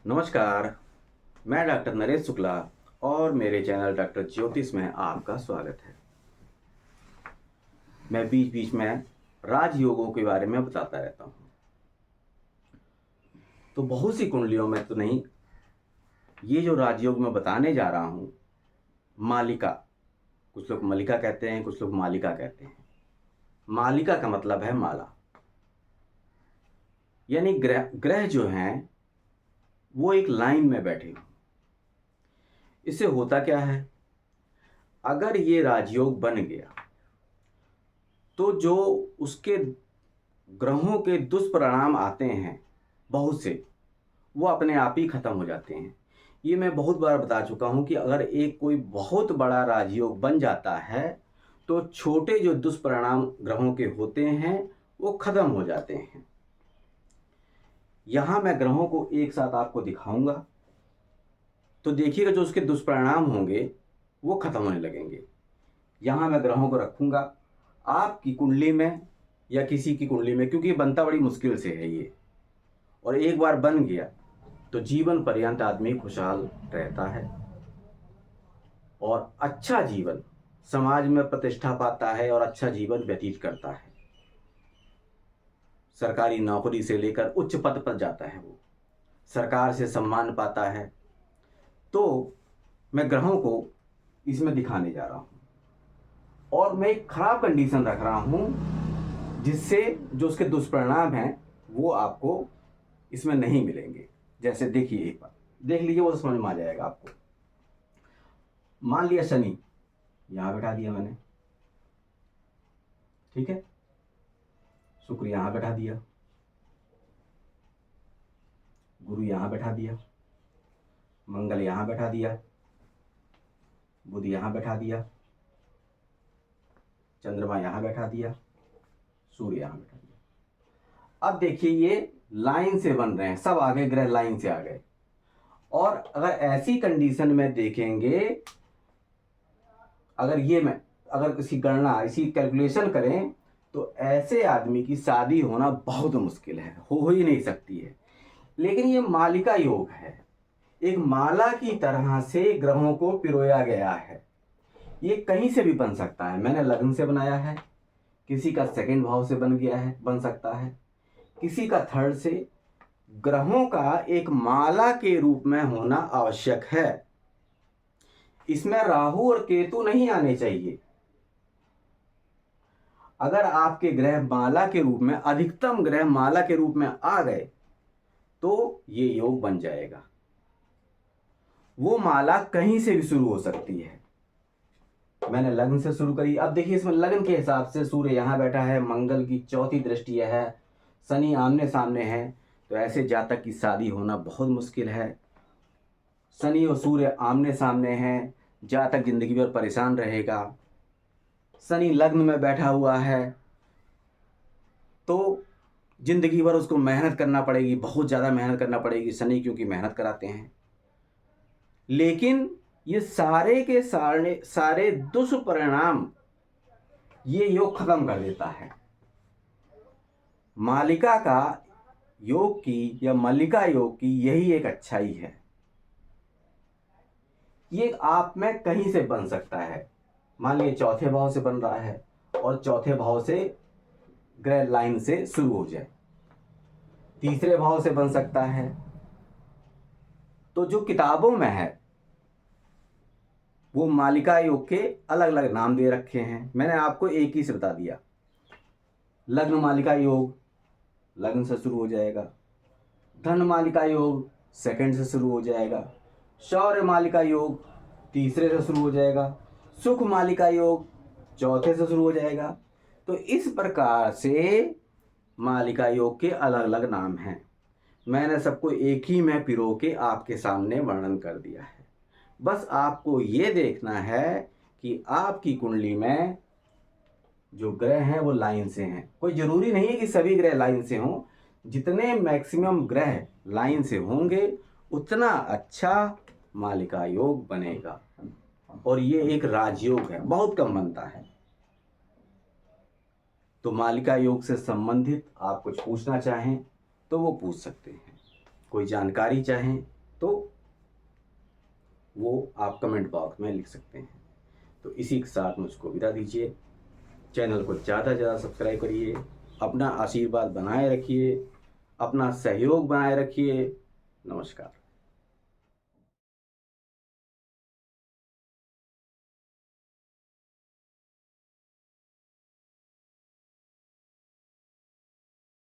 नमस्कार। मैं डॉक्टर नरेश शुक्ला और मेरे चैनल डॉक्टर ज्योतिष में आपका स्वागत है। मैं बीच बीच में राजयोगों के बारे में बताता रहता हूँ। तो बहुत सी कुंडलियों में तो नहीं, ये जो राजयोग मैं बताने जा रहा हूँ, मालिका, कुछ लोग मलिका कहते हैं, कुछ लोग मालिका कहते हैं। मालिका का मतलब है माला, यानी ग्रह जो हैं वो एक लाइन में बैठे हो। इससे होता क्या है, अगर ये राजयोग बन गया तो जो उसके ग्रहों के दुष्परिणाम आते हैं बहुत से, वो अपने आप ही खत्म हो जाते हैं। ये मैं बहुत बार बता चुका हूँ कि अगर एक कोई बहुत बड़ा राजयोग बन जाता है तो छोटे जो दुष्परिणाम ग्रहों के होते हैं वो खत्म हो जाते हैं। यहाँ मैं ग्रहों को एक साथ आपको दिखाऊंगा तो देखिएगा जो उसके दुष्परिणाम होंगे वो खत्म होने लगेंगे। यहाँ मैं ग्रहों को रखूंगा आपकी कुंडली में या किसी की कुंडली में, क्योंकि बनता बड़ी मुश्किल से है ये, और एक बार बन गया तो जीवन पर्यंत आदमी खुशहाल रहता है और अच्छा जीवन समाज में प्रतिष्ठा पाता है और अच्छा जीवन व्यतीत करता है। सरकारी नौकरी से लेकर उच्च पद पर जाता है, वो सरकार से सम्मान पाता है। तो मैं ग्रहों को इसमें दिखाने जा रहा हूँ और मैं एक खराब कंडीशन रख रहा हूँ जिससे जो उसके दुष्परिणाम हैं वो आपको इसमें नहीं मिलेंगे। जैसे देखिए, एक बार देख लीजिए, वो समझ में आ जाएगा आपको। मान लिया शनि यहां बैठा दिया मैंने, ठीक है, शुक्र यहां बैठा दिया, गुरु यहां बैठा दिया, मंगल यहां बैठा दिया, बुध यहां बैठा दिया, चंद्रमा यहां बैठा दिया, सूर्य यहां बैठा दिया। अब देखिए ये लाइन से बन रहे हैं, सब आ गए, ग्रह लाइन से आ गए। और अगर ऐसी कंडीशन में देखेंगे, अगर किसी गणना, इसी कैलकुलेशन करें तो ऐसे आदमी की शादी होना बहुत मुश्किल है, हो ही नहीं सकती है। लेकिन ये मालिका योग है, एक माला की तरह से ग्रहों को पिरोया गया है। ये कहीं से भी बन सकता है। मैंने लग्न से बनाया है, किसी का सेकंड भाव से बन गया है, बन सकता है, किसी का थर्ड से। ग्रहों का एक माला के रूप में होना आवश्यक है। इसमें राहु और केतु नहीं आने चाहिए। अगर आपके ग्रह माला के रूप में, अधिकतम ग्रह माला के रूप में आ गए तो ये योग बन जाएगा। वो माला कहीं से भी शुरू हो सकती है। मैंने लग्न से शुरू करी। अब देखिए इसमें लग्न के हिसाब से सूर्य यहां बैठा है, मंगल की चौथी दृष्टि है, शनि आमने सामने है, तो ऐसे जातक की शादी होना बहुत मुश्किल है। शनि और सूर्य आमने सामने हैं, जातक जिंदगी भर परेशान रहेगा। शनि लग्न में बैठा हुआ है तो जिंदगी भर उसको मेहनत करना पड़ेगी, बहुत ज़्यादा मेहनत करना पड़ेगी, शनि क्योंकि मेहनत कराते हैं। लेकिन ये सारे के सारे दुष्परिणाम ये योग खत्म कर देता है। मालिका का योग की या मल्लिका योग की यही एक अच्छाई है। ये आप में कहीं से बन सकता है। मान लीजिए चौथे भाव से बन रहा है और चौथे भाव से ग्रह लाइन से शुरू हो जाए, तीसरे भाव से बन सकता है। तो जो किताबों में है वो मालिका योग के अलग अलग नाम दे रखे हैं, मैंने आपको एक ही से बता दिया। लग्न मालिका योग लग्न से शुरू हो जाएगा, धन मालिका योग सेकंड से शुरू हो जाएगा, शौर्य मालिका योग तीसरे से शुरू हो जाएगा, सुख मालिका योग चौथे से शुरू हो जाएगा। तो इस प्रकार से मालिका योग के अलग अलग नाम हैं। मैंने सबको एक ही में पिरो के आपके सामने वर्णन कर दिया है। बस आपको ये देखना है कि आपकी कुंडली में जो ग्रह हैं वो लाइन से हैं। कोई जरूरी नहीं है कि सभी ग्रह लाइन से हों, जितने मैक्सिमम ग्रह लाइन से होंगे उतना अच्छा मालिका योग बनेगा। और ये एक राजयोग है, बहुत कम बनता है। तो मालिका योग से संबंधित आप कुछ पूछना चाहें तो वो पूछ सकते हैं, कोई जानकारी चाहें तो वो आप कमेंट बॉक्स में लिख सकते हैं। तो इसी के साथ मुझको विदा दीजिए। चैनल को ज़्यादा से ज़्यादा सब्सक्राइब करिए, अपना आशीर्वाद बनाए रखिए, अपना सहयोग बनाए रखिए। नमस्कार।